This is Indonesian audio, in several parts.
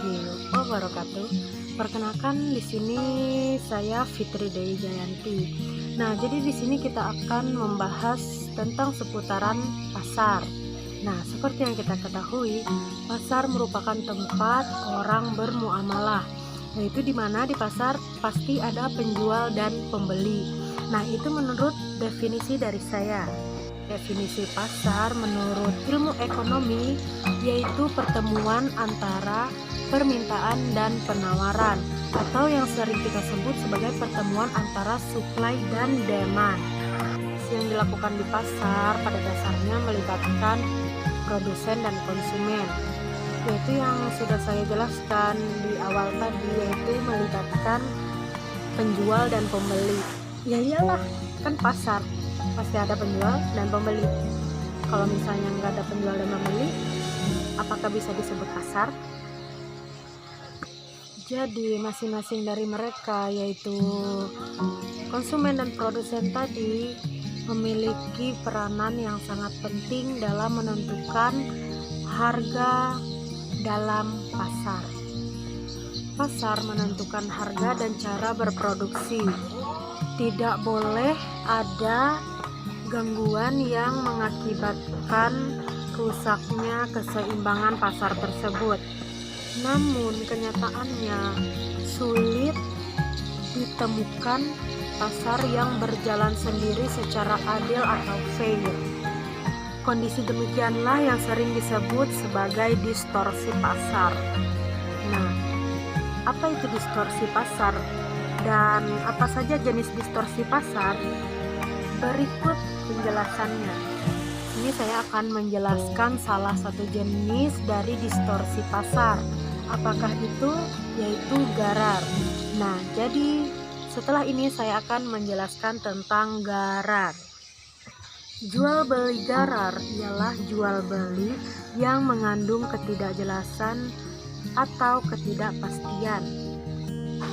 warahmatullahi wabarakatuh. Perkenalkan, di sini saya Fitri Dewi Jayanti. Nah, jadi di sini kita akan membahas tentang seputaran pasar. Nah, seperti yang kita ketahui, pasar merupakan tempat orang bermuamalah, yaitu di mana di pasar pasti ada penjual dan pembeli. Nah, itu menurut definisi dari saya. Definisi pasar menurut ilmu ekonomi yaitu pertemuan antara permintaan dan penawaran, atau yang sering kita sebut sebagai pertemuan antara supply dan demand. Yang dilakukan di pasar pada dasarnya melibatkan produsen dan konsumen, yaitu yang sudah saya jelaskan di awal tadi, yaitu melibatkan penjual dan pembeli. Ya iyalah, kan pasar pasti ada penjual dan pembeli. Kalau misalnya nggak ada penjual dan pembeli, apakah bisa disebut pasar? Jadi masing-masing dari mereka, yaitu konsumen dan produsen tadi, memiliki peranan yang sangat penting dalam menentukan harga dalam pasar. Pasar menentukan harga dan cara berproduksi. Tidak boleh ada gangguan yang mengakibatkan rusaknya keseimbangan pasar tersebut. Namun kenyataannya sulit ditemukan pasar yang berjalan sendiri secara adil atau fair. Kondisi demikianlah yang sering disebut sebagai distorsi pasar. Nah, apa itu distorsi pasar dan apa saja jenis distorsi pasar? Berikut penjelasannya. Ini saya akan menjelaskan salah satu jenis dari distorsi pasar. Apakah itu? Yaitu garar. Nah, jadi setelah ini saya akan menjelaskan tentang garar. Jual beli garar ialah jual beli yang mengandung ketidakjelasan atau ketidakpastian.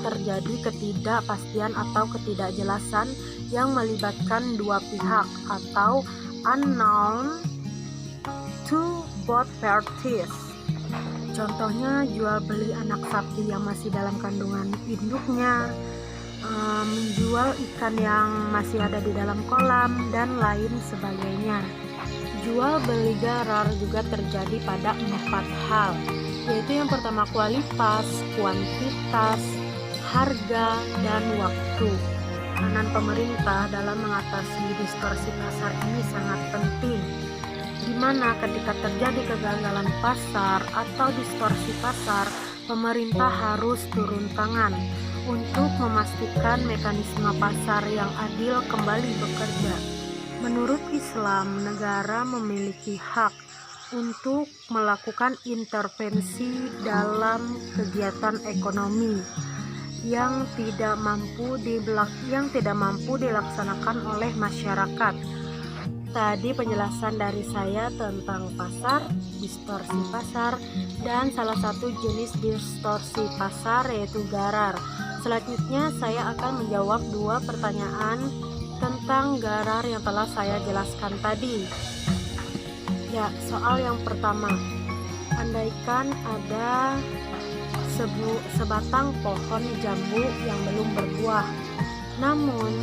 Terjadi ketidakpastian atau ketidakjelasan yang melibatkan dua pihak atau unknown to both parties. Contohnya jual beli anak sapi yang masih dalam kandungan induknya, menjual ikan yang masih ada di dalam kolam, dan lain sebagainya. Jual beli garar juga terjadi pada 4 hal, yaitu yang pertama kualitas, kuantitas, harga, dan waktu. Peranan pemerintah dalam mengatasi distorsi pasar ini sangat penting, di mana ketika terjadi kegagalan pasar atau distorsi pasar, pemerintah harus turun tangan untuk memastikan mekanisme pasar yang adil kembali bekerja. Menurut Islam, negara memiliki hak untuk melakukan intervensi dalam kegiatan ekonomi yang tidak mampu dilaksanakan oleh masyarakat. Tadi penjelasan dari saya tentang pasar, distorsi pasar, dan salah satu jenis distorsi pasar yaitu garar. Selanjutnya saya akan menjawab 2 pertanyaan tentang garar yang telah saya jelaskan tadi. Ya, soal yang pertama, andaikan ada sebatang pohon jambu yang belum berbuah, namun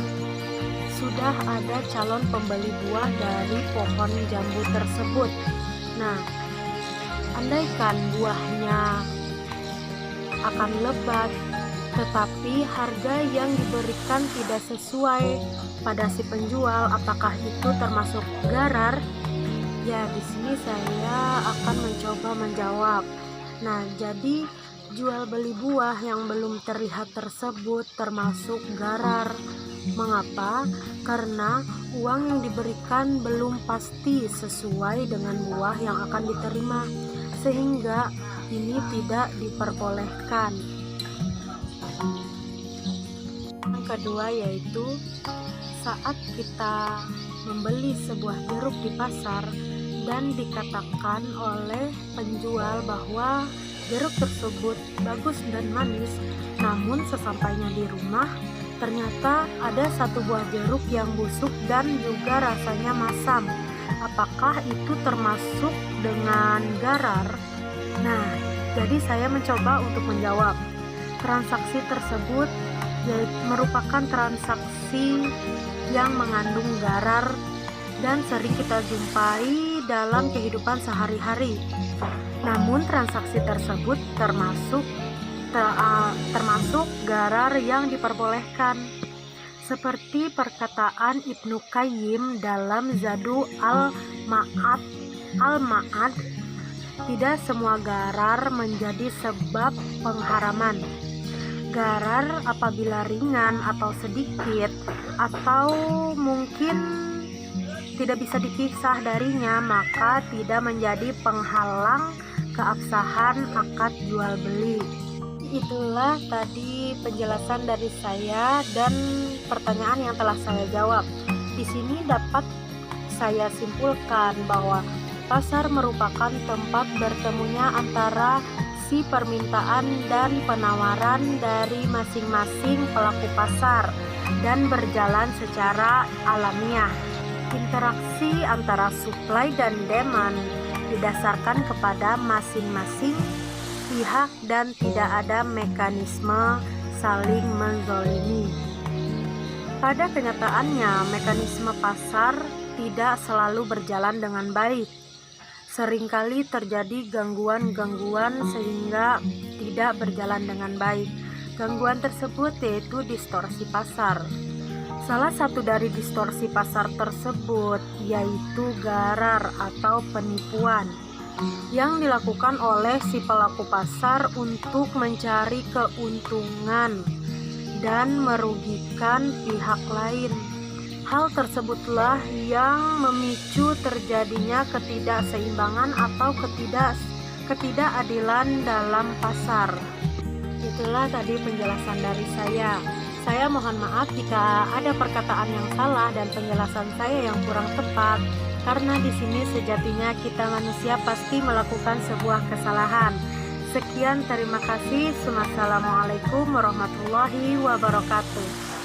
sudah ada calon pembeli buah dari pohon jambu tersebut. Nah, andaikan buahnya akan lebat, tetapi harga yang diberikan tidak sesuai pada si penjual, apakah itu termasuk garar? Ya, di sini saya akan mencoba menjawab. Nah, jadi jual beli buah yang belum terlihat tersebut termasuk garar. Mengapa? Karena uang yang diberikan belum pasti sesuai dengan buah yang akan diterima, sehingga ini tidak diperbolehkan. Yang kedua yaitu saat kita membeli sebuah jeruk di pasar dan dikatakan oleh penjual bahwa jeruk tersebut bagus dan manis, namun sesampainya di rumah ternyata ada satu buah jeruk yang busuk dan juga rasanya masam. Apakah itu termasuk dengan garar? Nah, Jadi saya mencoba untuk menjawab. Transaksi tersebut merupakan transaksi yang mengandung garar dan sering kita jumpai dalam kehidupan sehari-hari. Namun transaksi tersebut termasuk garar yang diperbolehkan. Seperti perkataan Ibnu Qayyim dalam Zadul Al-Ma'ad, tidak semua garar menjadi sebab pengharaman. Garar apabila ringan atau sedikit atau mungkin tidak bisa dipisah darinya, maka tidak menjadi penghalang keabsahan akad jual beli. Itulah tadi penjelasan dari saya dan pertanyaan yang telah saya jawab. Di sini dapat saya simpulkan bahwa pasar merupakan tempat bertemunya antara si permintaan dan penawaran dari masing-masing pelaku pasar dan berjalan secara alamiah. Interaksi antara supply dan demand didasarkan kepada masing-masing pihak dan tidak ada mekanisme saling menzolimi. Pada kenyataannya, mekanisme pasar tidak selalu berjalan dengan baik. Seringkali terjadi gangguan-gangguan sehingga tidak berjalan dengan baik. Gangguan tersebut yaitu distorsi pasar. Salah satu dari distorsi pasar tersebut yaitu garar atau penipuan yang dilakukan oleh si pelaku pasar untuk mencari keuntungan dan merugikan pihak lain. Hal tersebutlah yang memicu terjadinya ketidakseimbangan atau ketidakadilan dalam pasar. Itulah tadi penjelasan dari saya. Saya mohon maaf jika ada perkataan yang salah dan penjelasan saya yang kurang tepat, karena di sini sejatinya kita manusia pasti melakukan sebuah kesalahan. Sekian, terima kasih. Wassalamualaikum warahmatullahi wabarakatuh.